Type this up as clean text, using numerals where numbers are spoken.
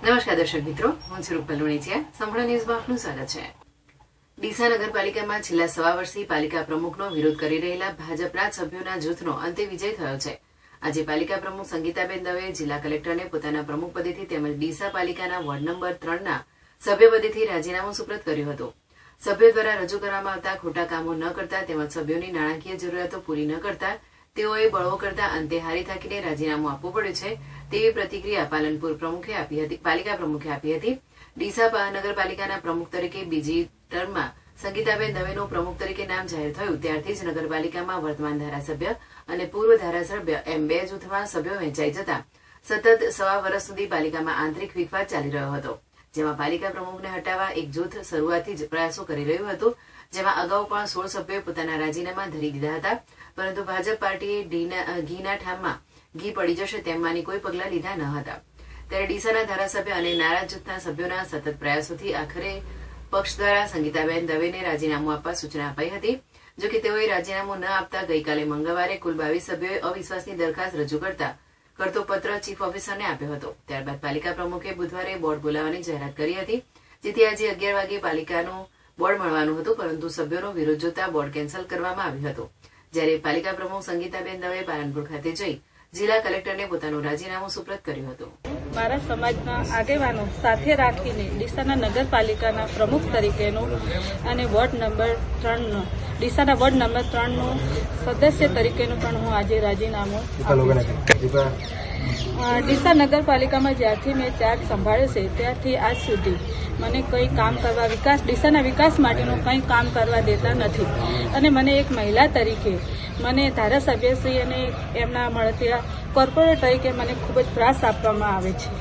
નમસ્કાર દર્શક મિત્રો, હું છું રૂપલ લુણીચિયા. સંપૂર્ણ ન્યૂઝમાં આપનું સ્વાગત છે. ડીસા નગરપાલિકામાં છેલ્લા સવા વર્ષથી પાલિકા પ્રમુખનો વિરોધ કરી રહેલા ભાજપના સભ્યોના જૂથનો અંતે વિજય થયો છે. આજે પાલિકા પ્રમુખ સંગીતાબેન દવેએ જિલ્લા કલેક્ટરને પોતાના પ્રમુખપદેથી તેમજ ડીસા પાલિકાના વોર્ડ નંબર 3ના સભ્યપદેથી રાજીનામું સુપ્રત કર્યું હતું. સભ્યો દ્વારા રજૂ કરવામાં આવતા ખોટા કામો ન કરતા તેમજ સભ્યોની નાણાકીય જરૂરિયાતો પૂરી ન કરતા તેઓએ બળવો કરતા અંતે હારી થાકીને રાજીનામું આપવું પડ્યું છે તેવી પ્રતિક્રિયા પાલનપુર પ્રમુખે આપી હતી. પાલિકા પ્રમુખે આપી હતી. ડીસા નગરપાલિકાના પ્રમુખ તરીકે બીજી ટર્મમાં સંગીતાબેન દવેનું પ્રમુખ તરીકે નામ જાહેર થયું ત્યારથી જ નગરપાલિકામાં વર્તમાન ધારાસભ્ય અને પૂર્વ ધારાસભ્ય એમ બે જૂથમાં સભ્યો વહેંચાઈ જતા સતત સવા વર્ષ સુધી પાલિકામાં આંતરિક વિખવાદ ચાલી રહ્યો હતો, જેમાં પાલિકા પ્રમુખને હટાવવા એક જૂથ શરૂઆતથી જ પ્રયાસો કરી રહ્યું હતું, જેમાં અગાઉ પણ 16 સભ્યોએ પોતાના રાજીનામા ધરી દીધા હતા, પરંતુ ભાજપ પાર્ટીએ ઘીના ઠામમાં ઘી પડી જશે તેમ માની કોઈ પગલાં લીધા ન હતા. ત્યારે ડીસાના ધારાસભ્ય અને નારાજ જૂથના સભ્યોના સતત પ્રયાસોથી આખરે પક્ષ દ્વારા સંગીતાબેન દવેને રાજીનામું આપવા સૂચના અપાઈ હતી. જોકે તેઓએ રાજીનામું ન આપતા ગઈકાલે મંગળવારે કુલ 22 સભ્યોએ અવિશ્વાસની દરખાસ્ત રજૂ કરતો પત્ર ચીફ ઓફિસરને આપ્યો હતો. ત્યારબાદ પાલિકા પ્રમુખે બુધવારે બોર્ડ બોલાવવાની જાહેરાત કરી હતી, જેથી આજે 11 વાગે પાલિકાનું બોર્ડ મળવાનું હતું, પરંતુ સભ્યોનો વિરોધ જોતા બોર્ડ કેન્સલ કરવામાં આવ્યું હતું. જ્યારે પાલિકા પ્રમુખ સંગીતાબેન દવેએ પાલનપુર ખાતે જઈ જિલ્લા કલેક્ટરને પોતાનું રાજીનામું સુપ્રત કર્યું હતું. મારા સમાજના આગેવાનો સાથે રાખીને ડીસાના નગરપાલિકાના પ્રમુખ તરીકેનું અને વોર્ડ નંબર 3નો ડીસાના વોર્ડ નંબર 3નું સદસ્ય તરીકેનું પણ હું આજે રાજીનામું આપું છું. ડીસા નગરપાલિકામાં જ્યારથી મેં ચાર્જ સંભાળ્યો છે ત્યારથી આજ સુધી મને કંઈ કામ કરવા ડીસાના વિકાસ માટેનું કંઈ કામ કરવા દેતા નથી અને મને એક મહિલા તરીકે મને ધારાસભ્યશ્રી અને એમના મળતી કોર્પોરેટ તરીકે મને ખૂબ જ ત્રાસ આપવામાં આવે છે.